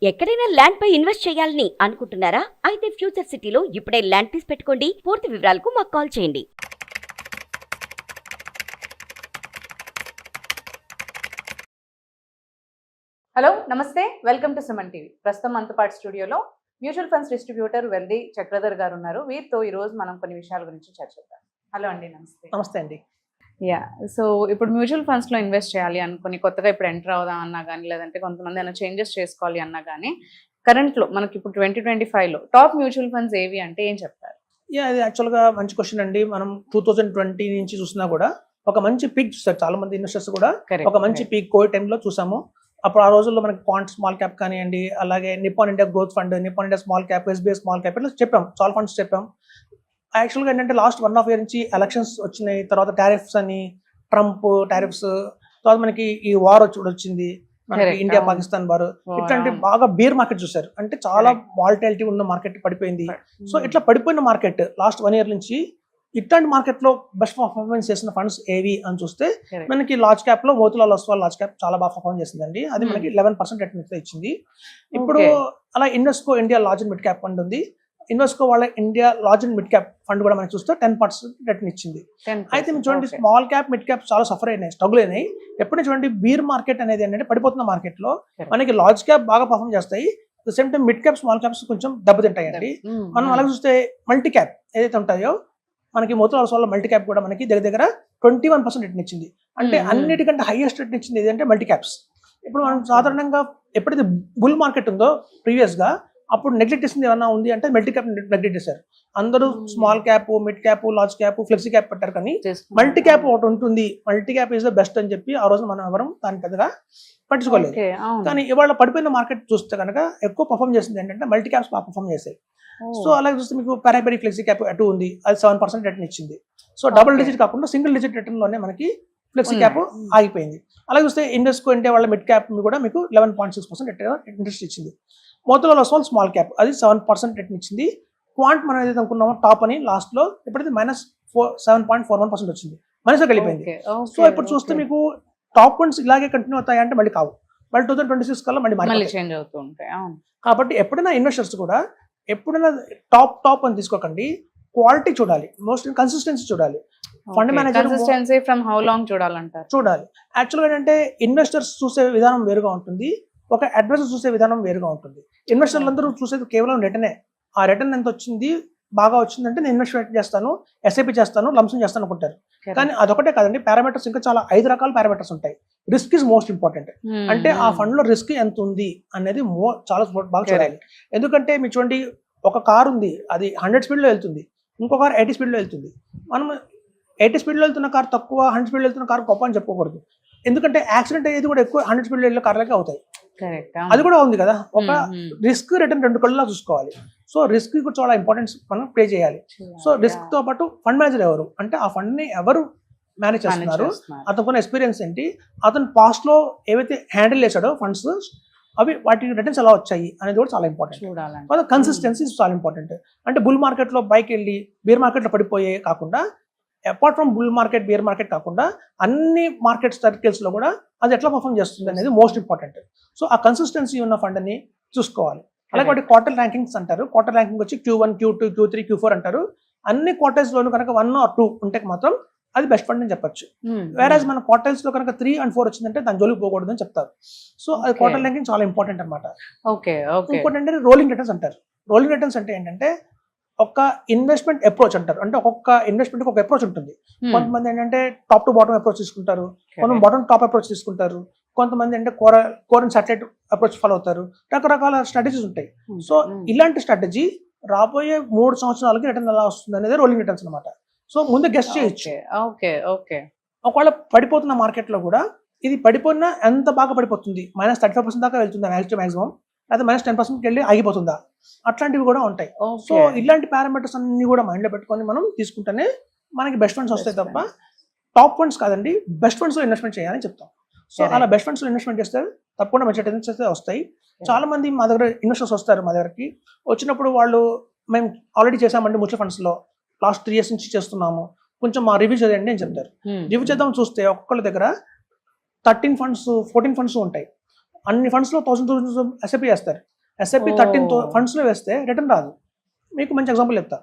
ఎక్కడైనా ల్యాండ్ పై ఇన్వెస్ట్ చేయాలని అనుకుంటున్నారా? అయితే ఫ్యూచర్ సిటీలో ఇప్పుడే ల్యాండ్ పీస్ పెట్టుకోండి. పూర్తి వివరాలకు మాకు కాల్ చేయండి. హలో నమస్తే, వెల్కమ్ టు సుమన్ టీవీ. ప్రస్తుతం మనతో పాటు స్టూడియోలో mutual funds distributor Veldi Chakradhar గారు ఉన్నారు. వీరితో ఈ రోజు మనం కొన్ని విషయాల గురించి చర్చిద్దాం. హలో అండి. నమస్తే. నమస్తే అండి. సో ఇప్పుడు మ్యూచువల్ ఫండ్స్ లో ఇన్వెస్ట్ చేయాలి అనుకుని కొత్తగా ఇప్పుడు ఎంటర్ అవుదాం అన్నా కానీ, లేదంటే కొంతమంది ఏమైనా చేంజెస్ చేసుకోవాలి అన్నా కానీ, కరెంట్ లో మనకి ఇప్పుడు 2025 లో టాప్ మ్యూచువల్ ఫండ్స్ ఏవి అంటే ఏం చెప్తారు? ఇది యాక్చువల్గా మంచి క్వశ్చన్ అండి. మనం 2020 నుంచి చూసినా కూడా ఒక మంచి పీక్ చూస్తారు చాలా మంది ఇన్వెస్టర్స్ కూడా. ఒక మంచి పీక్ కోవిడ్ టైంలో చూసాము. అప్పుడు ఆ రోజుల్లో మనకి క్వాంట్ స్మాల్ క్యాప్ కానివ్వండి, అలాగే Nippon India growth fund, Nippon India small cap, SBI small cap, ఇట్లా చెప్పాం, చాలా ఫండ్స్ చెప్పాం. యాక్చువల్గా ఏంటంటే లాస్ట్ 1.5 year నుంచి ఎలక్షన్స్ వచ్చినాయి, తర్వాత టారిఫ్స్ అని, ట్రంప్ టారిఫ్స్, తర్వాత మనకి ఈ వార్ వచ్చింది, మనకి ఇండియా పాకిస్తాన్ వార్, ఇట్లాంటి బాగా బీర్ మార్కెట్ చూసారు. అంటే చాలా వాలటిలిటీ ఉన్న మార్కెట్ పడిపోయింది. సో ఇట్లా పడిపోయిన మార్కెట్ లాస్ట్ 1 year నుంచి ఇట్లాంటి మార్కెట్ లో బెస్ట్ పర్ఫార్మెన్స్ చేసిన ఫండ్స్ ఏవి అని చూస్తే మనకి లార్జ్ క్యాప్ లో మోతిలాల్ ఒస్వాల్ లార్జ్ క్యాప్ చాలా బాగా పర్ఫార్మ్ చేసిందండి. అది మనకి 11% రిటర్న్ ఇచ్చింది. ఇప్పుడు అలా Invesco India large and mid cap fund ఉంది. ఇన్వెస్కో వాళ్ళ India large and mid cap fund కూడా మనకి చూస్తే 10% రిటర్న్ ఇచ్చింది. అయితే మీరు చూడండి, స్మాల్ క్యాప్ మిడ్ క్యాప్ చాలా సఫర్ అయినాయి, స్ట్రగుల్ అయినాయి. ఎప్పుడైనా చూడండి, బీర్ మార్కెట్ అనేది ఏంటంటే పడిపోతున్న మార్కెట్ లో మనకి లార్జ్ క్యాప్ బాగా పర్ఫార్మ్ చేస్తాయి, same time mid cap small caps కొంచెం దెబ్బతింటాయండి. మనం అలాగే చూస్తే మల్టీ క్యాప్ ఏదైతే ఉంటాయో మనకి మోతిలాల్ ఒస్వాల్ మల్టీ క్యాప్ కూడా మనకి దగ్గర 21% రిటర్న్ ఇచ్చింది. అంటే అన్నిటికంటే హైయెస్ట్ రిటర్న్ ఇచ్చింది ఏదంటే మల్టీ క్యాప్స్. ఇప్పుడు మనం సాధారణంగా ఎప్పుడైతే బుల్ మార్కెట్ ఉందో ప్రీవియస్ గా, అప్పుడు నెగ్లెక్ట్ చేసింది ఏమన్నా ఉంది అంటే మల్టీ క్యాప్ నెగ్లెక్ట్ చేశారు. అందరూ small cap, mid cap, large cap, flexi cap పెట్టారు, కానీ మల్టీ క్యాప్ ఒకటి ఉంటుంది, multi cap is the best అని చెప్పి ఆ రోజు మనం ఎవరం దాని పెద్దగా పట్టించుకోలేదు. కానీ ఇవాళ పడిపోయిన మార్కెట్ చూస్తే కనుక ఎక్కువ పర్ఫార్మ్ చేసింది ఏంటంటే మల్టీ క్యాప్స్ బాగా పర్ఫార్మ్ చేశాయి. సో అలాగే చూస్తే మీకు పారాబెరీ ఫ్లెక్సీ క్యాప్ అటు ఉంది, అది 7% రిటర్న్ ఇచ్చింది. సో డబుల్ డిజిట్ కాకుండా సింగిల్ డిజిట్ రిటర్న్ లోనే మనకి ఫ్లెక్సీ క్యాప్ ఆగిపోయింది. అలాగే చూస్తే ఇన్వెస్కో ఇండియా వాళ్ళ మిడ్ క్యాప్ కూడా మీకు 11.6% ఇంట్రెస్ట్ ఇచ్చింది. మోతిలాల్ ఒస్వాల్ స్మాల్ క్యాప్ అది 7% రిటర్న్ ఇచ్చింది. క్వాంట్ మనం ఏదైతే అనుకున్నామో టాప్ అని లాస్ట్ లో ఎప్పుడైతే -7.41% వచ్చింది, మైనస్ వెళ్ళిపోయింది. సో ఇప్పుడు చూస్తే మీకు టాప్ ఫండ్స్ ఇలాగే కంటిన్యూ అవుతాయి అంటే మళ్ళీ కావు, మళ్ళీ 2026 కల్లా మళ్ళీ చేంజ్ అవుతూ ఉంటాయి. కాబట్టి ఎప్పుడైనా ఇన్వెస్టర్స్ కూడా ఎప్పుడైనా టాప్ అని తీసుకోకండి, క్వాలిటీ చూడాలి, మోస్ట్ కన్సిస్టెన్సీ చూడాలి. Fund manager consistency from how long చూడాలి. యాక్చువల్గా ఏంటంటే ఇన్వెస్టర్స్ చూసే విధానం వేరుగా ఉంటుంది, ఒక అడ్వైజర్ చూసే విధానం వేరుగా ఉంటుంది. ఇన్వెస్టర్లు అందరూ చూసేది కేవలం రిటర్నే. ఆ రిటర్న్ ఎంత వచ్చింది, బాగా వచ్చిందంటే నేను ఇన్వెస్ట్మెంట్ చేస్తాను, ఎస్ఐపి చేస్తాను, లంసం చేస్తాను అనుకుంటారు. కానీ అదొకటే కాదండి, పారామీటర్స్ ఇంకా చాలా 5 రకాల పారామీటర్స్ ఉంటాయి. Risk is most important. అంటే ఆ ఫండ్ లో రిస్క్ ఎంత ఉంది అనేది చాలా బాగా చూడాలి. ఎందుకంటే మీరు చూడండి, ఒక కార్ ఉంది, అది 100 స్పీడ్ లో వెళ్తుంది, ఇంకో కార్ 80 స్పీడ్ లో వెళ్తుంది. మనం 80 స్పీడ్ లో వెళ్తున్న కార్ తక్కువ, 100 స్పీడ్ లో వెళ్తున్న కార్ గొప్ప అని చెప్పకూడదు. ఎందుకంటే యాక్సిడెంట్ అయ్యేది కూడా ఎక్కువ 100 స్పీడ్ లో వెళ్ళే కార్లకే అవుతాయి. అది కూడా ఉంది కదా. ఒక రిస్క్ రిటర్న్ 2 కళ్ళలా చూసుకోవాలి. సో రిస్క్ కూడా చాలా ఇంపార్టెన్స్ మనం ప్లే చేయాలి. సో రిస్క్ తో పాటు ఫండ్ మేనేజర్ ఎవరు, అంటే ఆ ఫండ్ ని ఎవరు మేనేజ్ చేస్తున్నారు, అతనుకున్న ఎక్స్పీరియన్స్ ఏంటి, అతను పాస్ట్ లో ఏవైతే హ్యాండిల్ చేశాడో ఫండ్స్, అవి వాటి రిటర్న్స్ ఎలా వచ్చాయి అనేది కూడా చాలా ఇంపార్టెంట్. కన్సిస్టెన్సీ చాలా ఇంపార్టెంట్. అంటే బుల్ మార్కెట్ లో బైక్ వెళ్ళి బీర్ మార్కెట్ లో పడిపోయే కాకుండా, apart from bull market, beer market కాకుండా అన్ని మార్కెట్ సర్కిల్స్ లో కూడా అది ఎట్లా పర్ఫార్మ్ చేస్తుంది అనేది మోస్ట్ ఇంపార్టెంట్. సో ఆ కన్సిస్టెన్సీ ఉన్న ఫండ్ ని చూసుకోవాలి. అలాగే వాటి క్వార్టర్ ర్యాంకింగ్స్ అంటారు. క్వార్టర్ ర్యాంకింగ్ వచ్చి Q1, Q2, Q3, Q4 అంటారు. అన్ని క్వార్టర్స్ లోను కనుక 1 or 2 ఉంటే మాత్రం అది బెస్ట్ ఫండ్ అని చెప్పొచ్చు. వేరేజ్ మన క్వార్టర్స్ లో కనుక 3 and 4 వచ్చిందంటే దాని జోలికి పోకూడదు అని చెప్తారు. సో అది క్వార్టర్ ర్యాంకింగ్ చాలా ఇంపార్టెంట్ అనమాట. ఇంకోటి ఏంటంటే రోలింగ్ రిటర్న్స్ అంటారు. రోలింగ్ రిటర్న్స్ అంటే ఏంటంటే ఒక ఇన్వెస్ట్మెంట్ అప్రోచ్ అంటారు. అంటే ఒక్కొక్క ఇన్వెస్ట్మెంట్ ఒక అప్రోచ్ ఉంటుంది. కొంతమంది ఏంటంటే టాప్ టు బాటమ్ అప్రోచ్ తీసుకుంటారు, కొంతమంది బాటమ్ టాప్ అప్రోచ్ తీసుకుంటారు, కొంతమంది అంటే core and satellite approach follow అవుతారు. రకరకాల స్ట్రాటజీస్ ఉంటాయి. సో ఇలాంటి స్ట్రాటజీ రాబోయే 3 సంవత్సరాలకి రిటర్న్ ఎలా వస్తుంది అనేది రోలింగ్ రిటర్న్స్ అనమాట. సో ముందే గెస్ట్ చేయొచ్చు. ఒకవేళ పడిపోతున్న మార్కెట్ లో కూడా ఇది పడిపోయినా ఎంత బాగా పడిపోతుంది, -35% దాకా వెళ్తుందా మాక్సిమం, లేదా -10% వెళ్ళి ఆగిపోతుందా, అట్లాంటివి కూడా ఉంటాయి. సో ఇలాంటి పారామీటర్స్ అన్ని కూడా మైండ్ లో పెట్టుకొని మనం తీసుకుంటేనే మనకి బెస్ట్ ఫండ్స్ వస్తాయి తప్ప టాప్ ఫండ్స్ కాదండి, బెస్ట్ ఫండ్స్ లో ఇన్వెస్ట్మెంట్ చేయాలని చెప్తాం. సో అలా బెస్ట్ ఫండ్స్ లో ఇన్వెస్ట్మెంట్ చేస్తే తప్పకుండా మంచి రిటర్న్స్ అయితే వస్తాయి. చాలా మంది మా దగ్గర ఇన్వెస్టర్స్ వస్తారు, మా దగ్గరికి వచ్చినప్పుడు వాళ్ళు మేము ఆల్రెడీ చేసామండి మ్యూచువల్ ఫండ్స్ లో లాస్ట్ 3 years నుంచి చేస్తున్నాము, కొంచెం మా రివ్యూ చేయండి అని చెప్తారు. రివ్యూ చేద్దాం చూస్తే ఒక్కొక్కళ్ళ దగ్గర 13 ఫండ్స్ 14 ఫండ్స్ ఉంటాయి. అన్ని ఫండ్స్ లో 1000 ఎస్ఐపి చేస్తారు. ఎస్ఐపి 13 ఫండ్స్ లో వేస్తే రిటర్న్ రాదు. మీకు మంచి ఎగ్జాంపుల్ చెప్తా.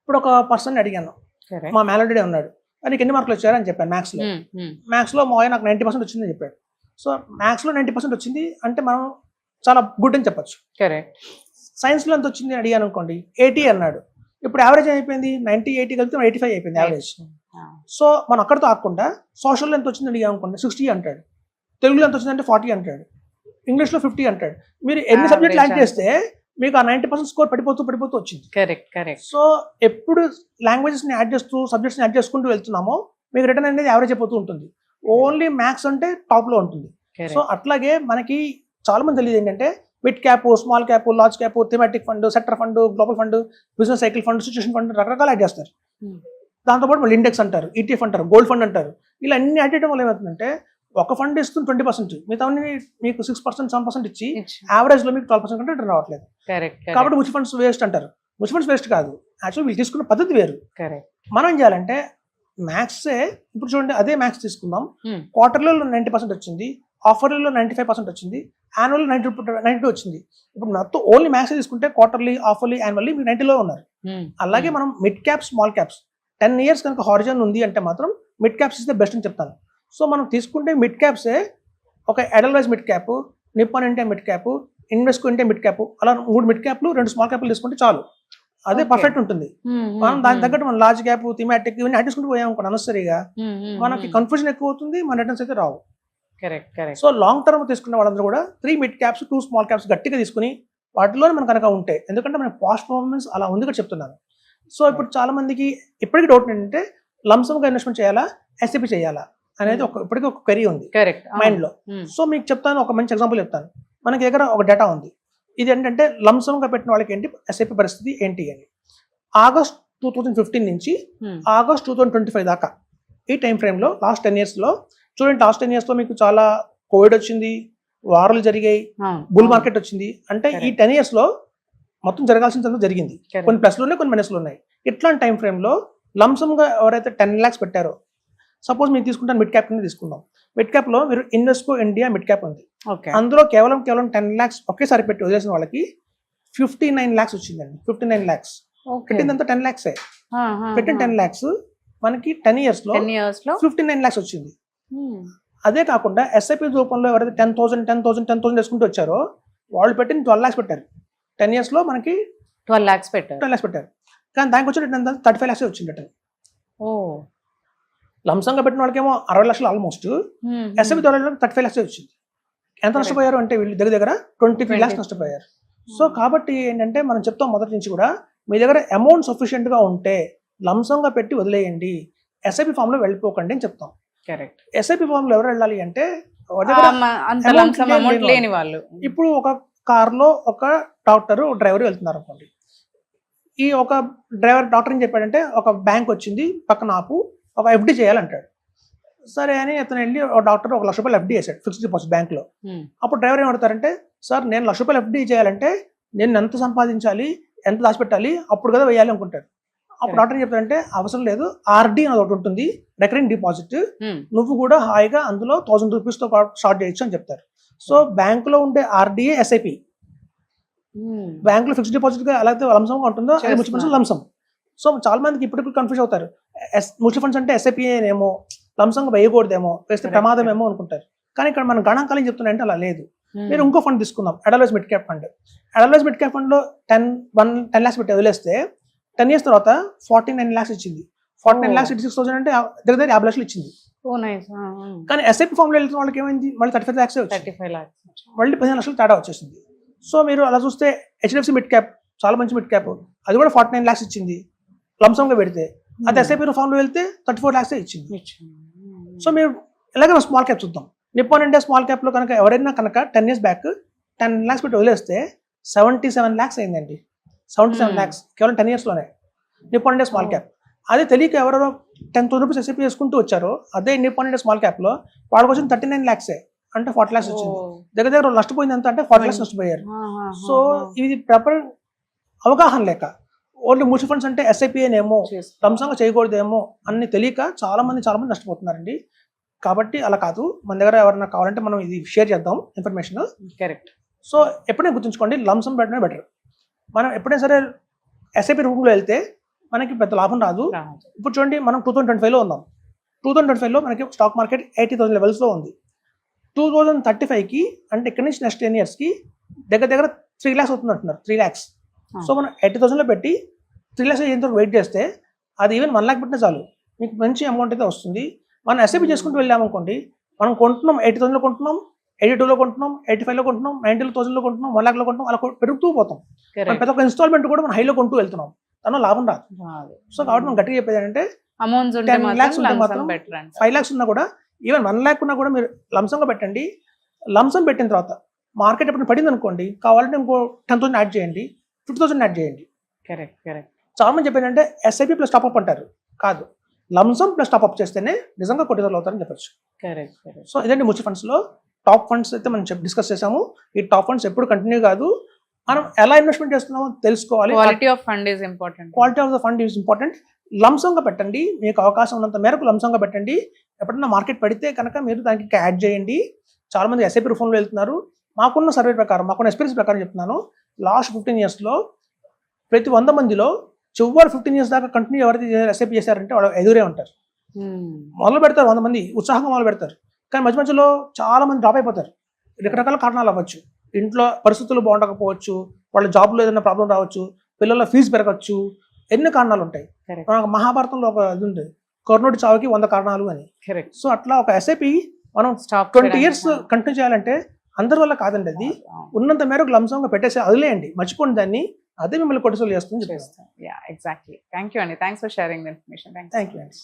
ఇప్పుడు ఒక పర్సన్ అడిగాను, మా మ్యాలడీ ఉన్నాడు, నీకు ఎన్ని మార్కులు వచ్చారు అని చెప్పాను మ్యాథ్స్ లో మా నాకు 90% వచ్చిందని చెప్పాడు. సో మ్యాథ్స్ లో 90% వచ్చింది అంటే మనం చాలా గుడ్ అని చెప్పొచ్చు. సైన్స్ లో ఎంత వచ్చింది అడిగాను అనుకోండి, 80 అన్నాడు. ఇప్పుడు యావరేజ్ అయిపోయింది 90-80 కలిపితే 85 అయిపోయింది యావరేజ్. సో మనం అక్కడతో ఆకుండా సోషల్లో ఎంత వచ్చింది అడిగాను అనుకోండి, 60 అంటాడు. తెలుగులో ఎంత వచ్చిందంటే 40 అంటాడు. ఇంగ్లీష్లో 50 అంటాడు. మీరు ఎన్ని సబ్జెక్టులు యాడ్ చేస్తే మీకు ఆ 90% స్కోర్ పడిపోతూ వచ్చింది. సో ఎప్పుడు లాంగ్వేజెస్ ని యాడ్ చేస్తూ సబ్జెక్ట్స్ ని యాడ్ చేసుకుంటూ వెళ్తున్నామో మీకు రిటర్న్ అనేది యావరేజ్ అయిపోతూ ఉంటుంది. ఓన్లీ మ్యాథ్స్ అంటే టాప్ లో ఉంటుంది. సో అట్లాగే మనకి చాలా మంది తెలియదు ఏంటంటే mid cap, small cap, large cap, thematic fund, sector fund, global fund, business cycle fund, situation fund రకరకాల యాడ్ చేస్తారు. దాంతోపాటు మళ్ళీ ఇండెక్స్ అంటారు, ఈటీఎఫ్ అంటారు, గోల్డ్ ఫండ్ అంటారు. ఇలా అన్ని యాడ్ చేయడం వల్ల ఏమవుతుందంటే ఒక ఫండ్ ఇస్తుంది 20%, మిగతా మీకు 6%, 7% ఇచ్చి యావరేజ్ లో మీకు 12% కంటే రిటర్న్ రావట్లేదు. కాబట్టి మ్యూచువల్ ఫండ్స్ వేస్ట్ అంటారు. మ్యూచువల్ ఫండ్స్ వేస్ట్ కాదు, యాక్చువల్ వీళ్ళు తీసుకున్న పద్ధతి వేరు. మనం ఏం చేయాలంటే మ్యాథ్సే ఇప్పుడు చూడండి, అదే మ్యాథ్స్ తీసుకుందాం. క్వార్టర్లో 90% వచ్చింది, ఆఫర్లో 95% వచ్చింది, యాన్యువల్ 92 వచ్చింది. ఇప్పుడు మొత్తం ఓన్లీ మ్యాథ్స్ తీసుకుంటే క్వార్టర్లీ, ఆఫర్లీ, యాన్యువల్లీ మీరు 90లో ఉన్నారు. అలాగే మనం mid cap, small caps 10 years కనుక హారిజన్ ఉంది అంటే మాత్రం mid caps is the best అని చెప్తాను. సో మనం తీసుకుంటే మిడ్ క్యాప్సే ఒక ఎడల్వైజ్ mid cap, Nippon India mid cap, Invesco India mid cap, అలా 3 మిడ్ క్యాప్లు 2 స్మాల్ క్యాప్లు తీసుకుంటే చాలు, అదే పర్ఫెక్ట్ ఉంటుంది. మనం దాని తగ్గట్టు మనం లార్జ్ క్యాప్, థీమాటిక్ ఇవన్నీ యాడ్ చేసుకుంటూ పోయాం అనుకోండి, అనవసరిగా మనకి కన్ఫ్యూజన్ ఎక్కువ అవుతుంది, మన రిటర్న్స్ అయితే రావు. సో లాంగ్ టర్మ్ తీసుకున్న వాళ్ళందరూ కూడా 3 మిడ్ క్యాప్స్, 2 స్మాల్ క్యాప్స్ గట్టిగా తీసుకుని వాటిలోనే మనం కనుక ఉంటే, ఎందుకంటే మన పాస్ట్ పర్ఫార్మెన్స్ అలా ఉంది కూడా చెప్తున్నాను. సో ఇప్పుడు చాలా మందికి ఇప్పటికీ డౌట్ ఏంటంటే లంసమ్గా ఇన్వెస్ట్మెంట్ చేయాలా, ఎస్ఐపి చేయాలా అనేది ఇప్పటికీ ఒక క్వరీ ఉంది మైండ్ లో. సో మీకు చెప్తాను, ఒక మంచి ఎగ్జాంపుల్ చెప్తాను. మనకి దగ్గర ఒక డేటా ఉంది. ఇది ఏంటంటే లంసమ్గా పెట్టిన వాళ్ళకి ఏంటి, ఎస్ఐపి పరిస్థితి ఏంటి అని. ఆగస్ట్ 2015 నుంచి ఆగస్ట్ 2025 దాకా ఈ టైం ఫ్రేమ్ లో లాస్ట్ 10 years లో చూడండి. లాస్ట్ 10 years లో మీకు చాలా కోవిడ్ వచ్చింది, వారాలు జరిగాయి, బుల్ మార్కెట్ వచ్చింది. అంటే ఈ 10 years లో మొత్తం జరగాల్సింది జరిగింది. కొన్ని ప్లస్లు ఉన్నాయి, కొన్ని మైనస్లు ఉన్నాయి. ఇట్లాంటి టైం ఫ్రేమ్ లో లంసమ్గా ఎవరైతే 10 lakhs పెట్టారో, సపోజ్ మీరు తీసుకుంటాను మిడ్ క్యాప్ కింద తీసుకుందాం. మిడ్ క్యాప్ లో మీరు ఇన్వెస్కో ఇండియా మిడ్ క్యాప్ ఉంది. అందులో కేవలం 10 lakhs ఒకేసారి పెట్టి వదిలేసిన వాళ్ళకి 59 lakhs వచ్చిందండి. 59 lakhs పెట్టిందంతా 10 lakhs. పెట్టిన 10 lakhs మనకి 10 years లో 59 lakhs వచ్చింది. అదే కాకుండా ఎస్ఐపి రూపంలో ఎవరైతే 10,000 వేసుకుంటూ వచ్చారో వాళ్ళు పెట్టిన 12 lakhs పెట్టారు. 10 years లో మనకి 12 lakhs పెట్టారు. కానీ దానికి వచ్చి 35 lakhs వచ్చిందట. లంసంగా పెట్టిన వాళ్ళకేమో 60 లక్షలు ఆల్మోస్ట్, ఎస్ఐపి 35 lakhs వచ్చింది. ఎంత నష్టపోయారు అంటే వీళ్ళు దగ్గర 23 lakhs నష్టపోయారు. సో కాబట్టి ఏంటంటే మనం చెప్తాం మొదటి నుంచి కూడా, మీ దగ్గర అమౌంట్ సఫిషియెంట్ గా ఉంటే లంసంగా పెట్టి వదిలేయండి, ఎస్ఐపి ఫామ్ లో వెళ్ళిపోకండి అని చెప్తాం. ఎస్ఐపి ఫామ్ లో ఎవరు వెళ్ళాలి అంటే లేని వాళ్ళు. ఇప్పుడు ఒక కార్ లో ఒక డాక్టర్, డ్రైవర్ వెళ్తున్నారు అనుకోండి. ఈ ఒక డ్రైవర్ డాక్టర్ ఏం చెప్పాడంటే, ఒక బ్యాంక్ వచ్చింది పక్కన ఆపు, ఒక ఎఫ్డి చేయాలంటాడు. సరే అని అతను వెళ్ళి ఒక డాక్టర్ 1 లక్ష రూపాయలు ఎఫ్డి చేశాడు ఫిక్స్డ్ డిపాజిట్ బ్యాంక్ లో. అప్పుడు డ్రైవర్ ఏం అడుగుతారంటే, సార్ నేను 1 లక్ష రూపాయలు ఎఫ్డి చేయాలంటే నేను ఎంత సంపాదించాలి, ఎంత దాచిపెట్టాలి, అప్పుడు కదా వేయాలి అనుకుంటాడు. అప్పుడు డాక్టర్ ఏం చెప్తారంటే, అవసరం లేదు, ఆర్డి అని ఒకటి ఉంటుంది, రికరింగ్ డిపాజిట్, నువ్వు కూడా హాయిగా అందులో 1000 rupees తో స్టార్ట్ చేయొచ్చు అని చెప్తారు. సో బ్యాంక్ లో ఉండే ఆర్డిఏ ఎస్ఐపి, బ్యాంక్ లో ఫిక్స్డ్ డిపాజిట్ గా ఎలా అయితే లంసంగా ఉంటుందో అది మ్యూచువల్ ఫండ్స్ లంసం. సో చాలా మందికి ఇప్పటికి కన్ఫ్యూజ్ అవుతారు, మ్యూచువల్ ఫండ్స్ అంటే ఎస్ఐపి ఏమో, లంసంగా వేయకూడదేమో, వేస్తే ప్రమాదమేమో అనుకుంటారు. కానీ ఇక్కడ మన గణాంకాలు చెప్తున్నాయంటే అలా లేదు. మీరు ఇంకో ఫండ్ తీసుకుందాం, ఎడల్వైజ్ mid cap fund. ఎడల్వైజ్ mid cap fund లో 10 lakhs పెట్టి వదిలేస్తే 10 years తర్వాత 49 lakhs ఇచ్చింది. 49 lakhs 86,000 అంటే దగ్గర 50 లక్షలు ఇచ్చింది. కానీ ఎస్ఐపి ఫామ్ లో వెళ్తున్న వాళ్ళకి ఏమైంది, మళ్ళీ 35 lakhs మళ్ళీ 15 లక్షలు తేడా వచ్చేసింది. సో మీరు అలా చూస్తే హెచ్డిఎఫ్సి మిడ్ క్యాప్ చాలా మంచి మిడ్ క్యాప్, అది కూడా 49 lakhs ఇచ్చింది లంసంగా పెడితే. అది ఎస్ఐపి ఫామ్ లో వెళ్తే 34 lakhs ఇచ్చింది. సో మీరు ఇలాగే స్మాల్ క్యాప్ చూద్దాం. నిప్పాన్ ఇండియా స్మాల్ క్యాప్ లో కనుక ఎవరైనా కనుక 10 years బ్యాక్ 10 lakhs పెట్టి వదిలేస్తే 77 lakhs అయిందండి. 77 lakhs కేవలం 10 years లోనే నిప్పాన్ ఇండియా స్మాల్ క్యాప్. అదే తెలియక ఎవరెవరో 10,000 rupees ఎస్ఐపి చేసుకుంటూ వచ్చారో అదే నిప్పాన్ ఇండియా స్మాల్ క్యాప్ లో వాళ్ళకి వచ్చిన 39 lakhs, అంటే 40 lakhs వచ్చింది. దగ్గర నష్టపోయింది ఎంత అంటే 40 lakhs నష్టపోయారు. సో ఇది ప్రాపర్ అవగాహన లేక, ఓన్లీ మ్యూచువల్ ఫండ్స్ అంటే ఎస్ఐపి ఏమో, లంసంగా చేయకూడదేమో అని తెలియక చాలా మంది నష్టపోతున్నారండి. కాబట్టి అలా కాదు, మన దగ్గర ఎవరైనా కావాలంటే మనం ఇది షేర్ చేద్దాం ఇన్ఫర్మేషన్. కరెక్ట్. సో ఎప్పుడైనా గుర్తుంచుకోండి, లంసమ్ పెట్టడమే బెటర్. మనం ఎప్పుడైనా సరే ఎస్ఐపి రూపంలో వెళ్తే మనకి పెద్ద లాభం రాదు. ఇప్పుడు చూడండి, మనం 2025లో ఉన్నాం. 2025లో మనకి స్టాక్ మార్కెట్ 80,000 లెవెల్స్లో ఉంది. 2035కి అంటే ఇక్కడ నుంచి నెక్స్ట్ 10 yearsకి దగ్గర 3 lakhs అవుతుంది అంటున్నారు. 3 lakhs. సో మనం 80,000లో పెట్టి 3 lakhs అయ్యేంత వెయిట్ చేస్తే అది ఈవెన్ 1 lakh పెట్టినా చాలు, మీకు మంచి అమౌంట్ అయితే వస్తుంది. మనం ఎస్ఐపి చేసుకుంటూ వెళ్ళామనుకోండి, మనం కొంటున్నాం 80,000లో కొంటున్నాం, 82లో కొంటున్నాం, 85లో కొంటున్నాం, 90,000లో కొంటున్నాం, 1 lakhలో కొంటున్నాం, అలా పెరుగుతూ పోతాం. మనం ప్రతి ఒక్క ఇన్స్టాల్మెంట్ కూడా మనం హైలో కొంటూ వెళ్తున్నాం, తను లాభం రాదు. సో కాబట్టి మనం గట్టిగా చెప్పేది ఏంటంటే అమౌంట్స్ 10 lakhs ఉంటే మాత్రం 5 lakhs ఉన్నా కూడా, ఈవెన్ 1 lakh ఉన్నా కూడా మీరు లంసంగా పెట్టండి. లంసం పెట్టిన తర్వాత మార్కెట్ ఎప్పుడు పడింది అనుకోండి, కావాలంటే ఇంకో 10,000 యాడ్ చేయండి, 50,000 యాడ్ చేయండి. కరెక్ట్. చాలా మంది చెప్పేది అంటే ఎస్ఐపి ప్లస్ టాప్అప్ అంటారు. కాదు, లంసం ప్లస్ టాప్అప్ చేస్తేనే నిజంగా కోటీశ్వరులు అవుతారని చెప్పచ్చు. కరెక్ట్. సో ఇదండి మ్యూచువల్ ఫండ్స్లో టాప్ ఫండ్స్ అయితే మనం డిస్కస్ చేసాము. ఈ టాప్ ఫండ్స్ ఎప్పుడు కంటిన్యూ కాదు, మనం ఎలా ఇన్వెస్ట్మెంట్ చేస్తున్నామో తెలుసుకోవాలి. Quality of fund is important. Quality of the fund is important. లంసంగా పెట్టండి, మీకు అవకాశం ఉన్నంత మేరకు లంసంగా పెట్టండి. ఎప్పుడన్నా మార్కెట్ పడితే కనుక మీరు దానికి యాడ్ చేయండి. చాలా మంది ఎస్ఐపి రూపంలో వెళ్తున్నారు. మాకున్న సర్వే ప్రకారం, మాకున్న ఎక్స్పీరియన్స్ ప్రకారం చెప్తున్నాను, లాస్ట్ 15 yearsలో ప్రతి 100 మందిలో చివరి 15 years దాకా కంటిన్యూ ఎవరైతే ఎస్ఐపి చేశారంటే వాళ్ళు ఎదురే ఉంటారు. మొదలు పెడతారు 100 మంది, ఉత్సాహంగా మొదలు పెడతారు, కానీ మధ్యలో చాలా మంది డ్రాప్ అయిపోతారు. రకరకాల కారణాలు అవ్వచ్చు, ఇంట్లో పరిస్థితులు బాగుండకపోవచ్చు, వాళ్ళ జాబ్లో ఏదైనా ప్రాబ్లం రావచ్చు, పిల్లల ఫీజు పెరగచ్చు, ఎన్ని కారణాలు ఉంటాయి. మనకు మహాభారతంలో ఒక ఇది ఉంది, కర్ణుడి చావుకి 100 కారణాలు అని. సో అట్లా ఒక ఎస్ఐపి మనం 20 years కంటిన్యూ చేయాలంటే అందరి వల్ల కాదండి. అది ఉన్నంత మేరకు లంసంగా పెట్టేసి వదిలేయండి, మర్చిపోండి దాన్ని, అదే మిమ్మల్ని కోటీశ్వరులు చేస్తుంది. ఎగ్జాక్ట్లీ. థ్యాంక్ యూ అండి, thanks for sharing the information. Thank you అండి.